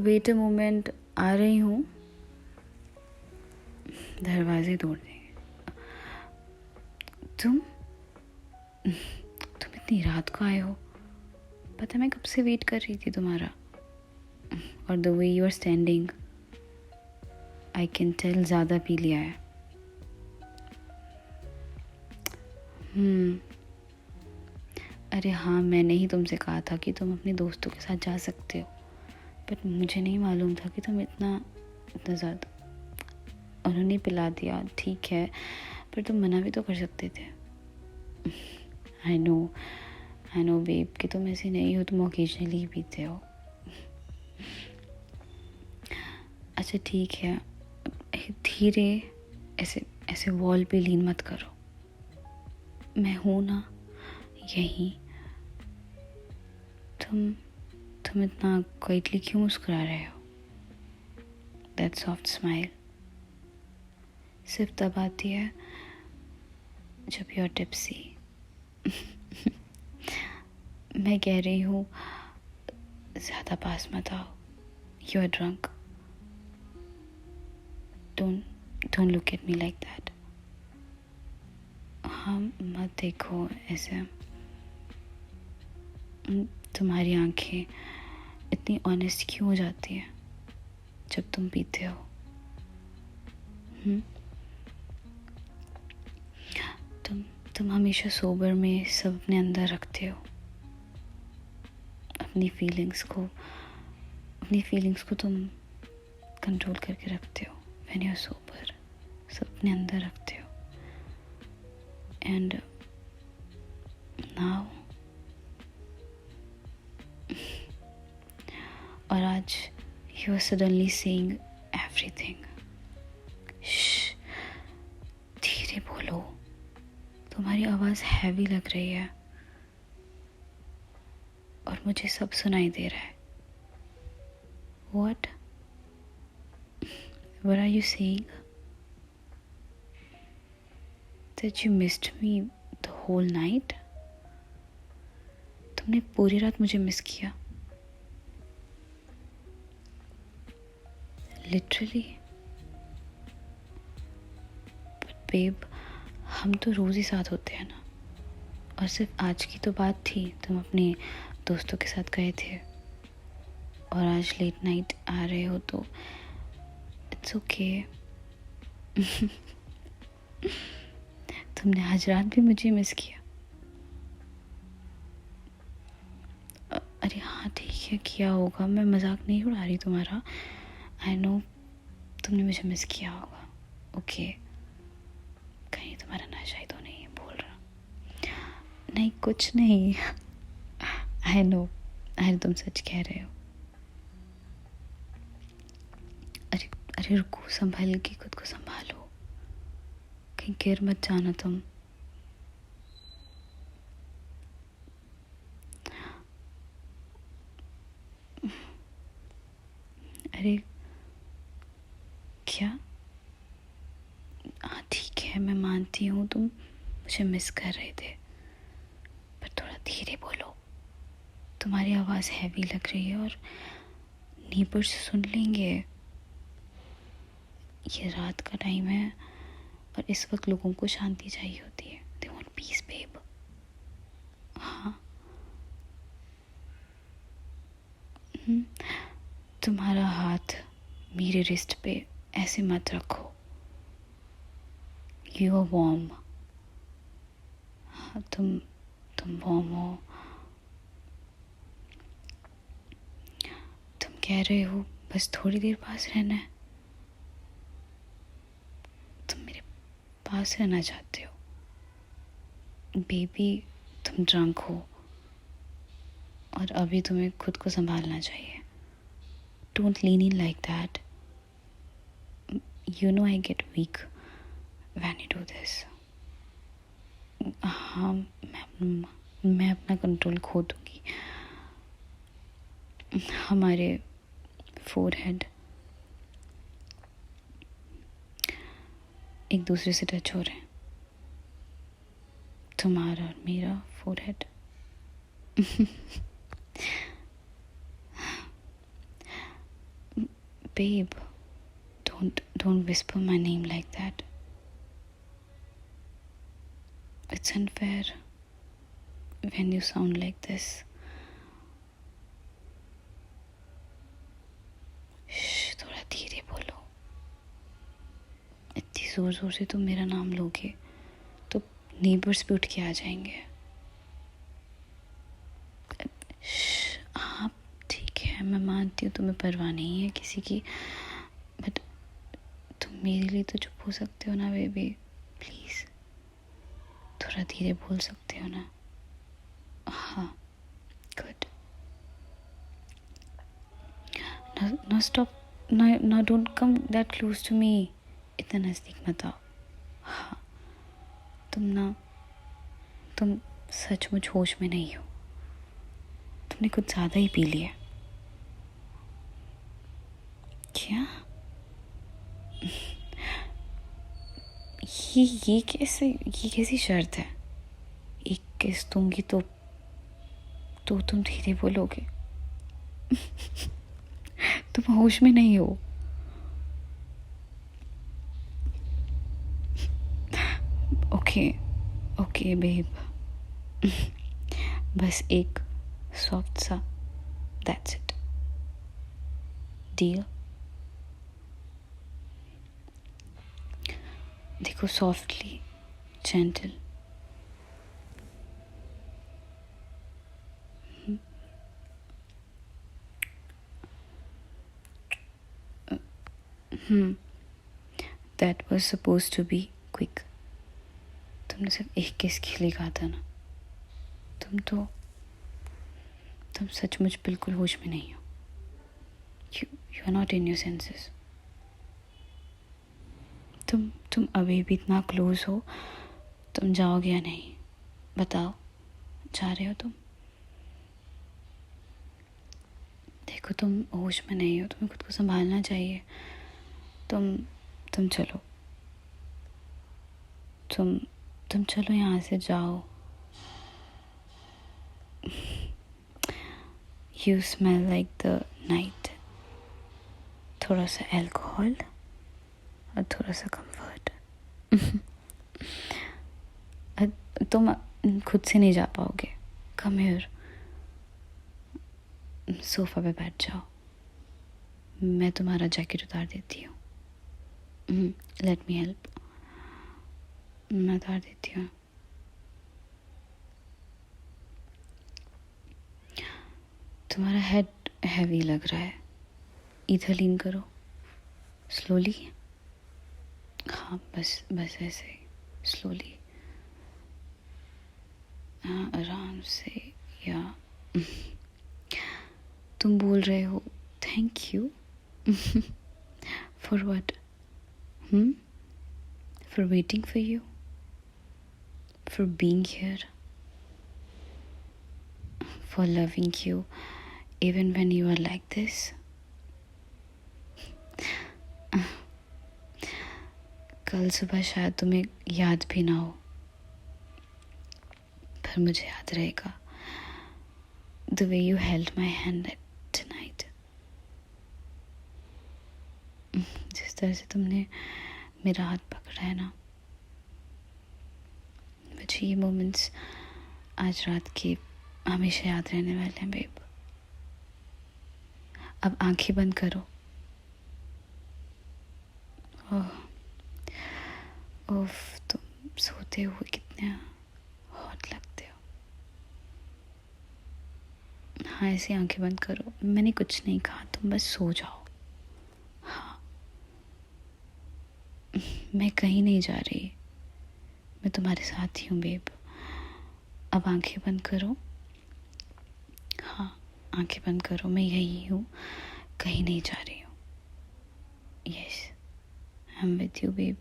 Wait a moment, आ रही हूँ। दरवाजे तोड़ देंगे। तुम इतनी रात को आए हो। पता मैं कब से वेट कर रही थी तुम्हारा। और the way you are standing, I can tell ज़्यादा पी लिया है। अरे हाँ, मैंने ही तुमसे कहा था कि तुम अपने दोस्तों के साथ जा सकते हो, बट मुझे नहीं मालूम था कि तुम इतना ज़्यादा। उन्होंने पिला दिया, ठीक है, पर तुम मना भी तो कर सकते थे। आई नो बेब कि तुम ऐसी नहीं हो, तुम ओकेजनली ही पीते हो। अच्छा ठीक है, धीरे, ऐसे ऐसे वॉल पे लीन मत करो। मैं हूँ ना यहीं। तुम इतना क्वाइटली क्यों मुस्कुरा रहे हो? दैट सॉफ्ट स्माइल सिर्फ तब आती है जब यू आर टिप्सी। मैं कह रही हूँ, ज़्यादा पास मत आओ। You are drunk. Don't look at me like that. हाँ, मत देखो ऐसे। तुम्हारी आंखें इतनी ऑनेस्ट क्यों हो जाती है जब तुम पीते हो? तुम हमेशा सोबर में सब अपने अंदर रखते हो। अपनी फीलिंग्स को तुम कंट्रोल करके रखते हो। व्हेन यू आर सोबर, सब अपने अंदर रखते हो। एंड नाउ, और आज you are suddenly saying everything. धीरे बोलो, तुम्हारी आवाज़ हैवी लग रही है और मुझे सब सुनाई दे रहा है। What are you saying? That you missed me the whole night? तुमने पूरी रात मुझे मिस किया? Literally? But babe, हम तो रोज़ ही साथ होते हैं ना। और सिर्फ आज की तो बात थी, तुम अपने दोस्तों के साथ गए थे और आज लेट नाइट आ रहे हो तो इट्स ओके। तुमने आज रात भी मुझे मिस किया। अरे हाँ ठीक है, किया होगा, मैं मजाक नहीं उड़ा रही तुम्हारा। आई नो तुमने मुझे मिस किया होगा। ओके, कहीं तुम्हारा नशा ही तो नहीं है बोल रहा? नहीं, कुछ नहीं। आई नो तुम सच कह रहे हो। अरे रुको, संभाल के खुद को संभालो, कहीं गिर मत जाना तुम। अरे क्या? हाँ ठीक है, मैं मानती हूँ तुम मुझे मिस कर रहे थे, पर थोड़ा धीरे बोलो। तुम्हारी आवाज़ हैवी लग रही है और नीबर्स सुन लेंगे। ये रात का टाइम है और इस वक्त लोगों को शांति चाहिए होती है। They want peace babe. हाँ, तुम्हारा हाथ मेरे रिस्ट पे ऐसे मत रखो। You are warm. हाँ, तुम वार्म हो। तुम कह रहे हो बस थोड़ी देर पास रहना है। तुम मेरे पास रहना चाहते हो। बेबी, तुम ड्रंक हो और अभी तुम्हें खुद को संभालना चाहिए। Don't lean in like that. You know I get weak when you do this. हाँ, मैं अपना कंट्रोल खो दूँगी। हमारे फोरहेड एक दूसरे से टच हो रहे हैं, तुम्हारा और मेरा forehead. Babe, don't whisper my name like that. It's unfair when you sound like this. थोड़ा धीरे बोलो. इतनी जोर जोर से तुम मेरा नाम लोगे तो नेबर्स भी उठ के आ जाएंगे. हाँ ठीक है, मैं मानती हूँ तुम्हें परवाह नहीं है किसी की, बट तुम मेरे लिए तो चुप हो सकते हो ना बेबी. प्लीज़ थोड़ा धीरे बोल सकते हो ना. हाँ गुड. ना स्टॉप. ना don't come that close to me. इतना नज़दीक मत आओ. हाँ तुम सचमुच होश में नहीं हो. तुमने कुछ ज़्यादा ही पी लिया. क्या? ये कैसी शर्त है? एक किस दूंगी तो तुम धीरे बोलोगे. तुम होश में नहीं हो. Okay babe. बस एक सॉफ्ट सा, दैट्स इट. डील. देखो softly, gentle. That was supposed to be quick. तुमने सिर्फ एक किस के लिए कहा था ना. तुम सचमुच बिल्कुल होश में नहीं हो. You are not in your senses. तुम अभी भी इतना क्लोज हो. तुम जाओगे या नहीं? बताओ, जा रहे हो तुम? देखो तुम होश में नहीं हो. तुम्हें खुद को संभालना चाहिए. तुम चलो. तुम चलो यहाँ से जाओ. You smell like the night. थोड़ा सा अल्कोहल और थोड़ा सा कंफर्ट. तुम खुद से नहीं जा पाओगे. Come here. सोफा पे बैठ जाओ. मैं तुम्हारा जैकेट उतार देती हूँ. Let me help. मैं उतार देती हूँ. तुम्हारा हेड हैवी लग रहा है. इधर लीन करो. स्लोली. हाँ बस ऐसे ही स्लोली. हाँ आराम से. या तुम बोल रहे हो thank you. For what? For waiting for you, for being here, for loving you even when you are like this. कल सुबह शायद तुम्हें याद भी ना हो, पर मुझे याद रहेगा. The way you held my hand tonight. जिस तरह से तुमने मेरा हाथ पकड़ा है ना. मुझे ये मोमेंट्स आज रात के हमेशा याद रहने वाले हैं बेब. अब आंखें बंद करो. ओफ तुम सोते हुए कितने हॉट लगते हो. हाँ ऐसे आंखें बंद करो. मैंने कुछ नहीं कहा, तुम बस सो जाओ. मैं कहीं नहीं जा रही. मैं तुम्हारे साथ ही हूँ बेब. अब आंखें बंद करो. हाँ आंखें बंद करो. मैं यही हूँ, कहीं नहीं जा रही हूँ. Yes I am with you babe.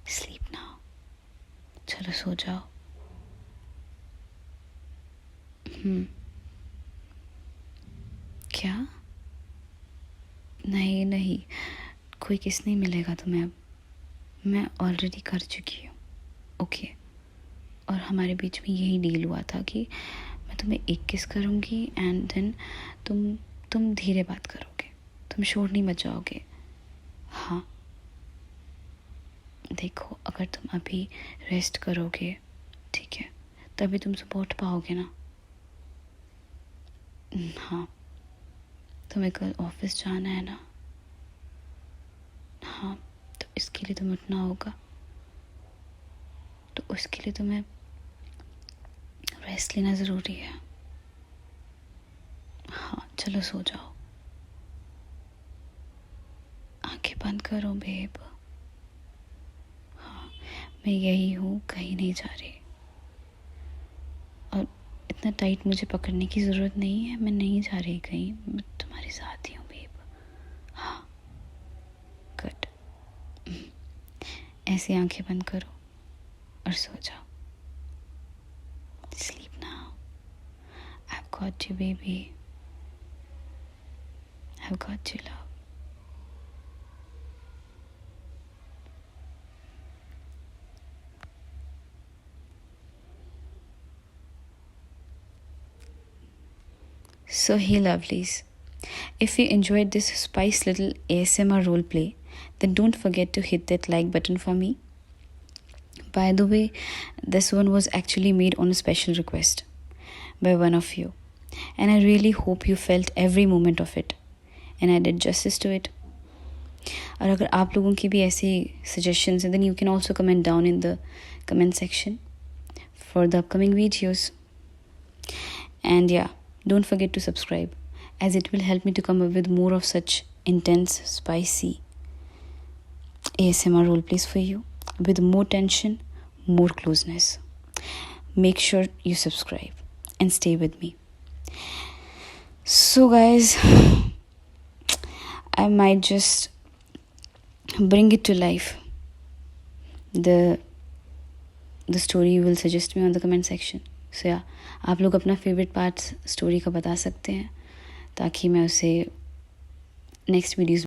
Sleep now. चलो सो जाओ. क्या? नहीं कोई किस नहीं मिलेगा तुम्हें अब. मैं ऑलरेडी कर चुकी हूँ. ओके. और हमारे बीच में यही डील हुआ था कि मैं तुम्हें एक किस करूँगी एंड देन तुम धीरे बात करोगे. तुम शोर नहीं मचाओगे। हाँ देखो, अगर तुम अभी रेस्ट करोगे, ठीक है, तभी तुम सुबह उठ पाओगे ना। हाँ, तुम्हें कल ऑफिस जाना है ना। हाँ, तो इसके लिए तुम्हें उठना होगा, तो उसके लिए तुम्हें रेस्ट लेना ज़रूरी है। हाँ चलो सो जाओ, आंखें बंद करो बेब। हाँ, मैं यही हूँ, कहीं नहीं जा रही। और इतना टाइट मुझे पकड़ने की ज़रूरत नहीं है, मैं नहीं जा रही कहीं, मैं तुम्हारे साथ ही हूँ बेब। हाँ गुड। ऐसे आंखें बंद करो और सो जाओ। Sleep now. I've got you, baby. I've got you, love. So, hey, lovelies. If you enjoyed this spice little ASMR roleplay, then don't forget to hit that like button for me. By the way, this one was actually made on a special request by one of you, and I really hope you felt every moment of it, and I did justice to it. और अगर आप लोगों की भी ऐसी suggestions हैं, then you can also comment down in the comment section for the upcoming videos. And yeah, don't forget to subscribe, as it will help me to come up with more of such intense, spicy ASMR roleplays for you, with more tension, more closeness. Make sure you subscribe and stay with me. So guys, I might just bring it to life, the story you will suggest me on the comment section. So yeah, आप लोग अपना favourite parts story का बता सकते हैं, ताकि मैं उसे नेक्स्ट वीडियोस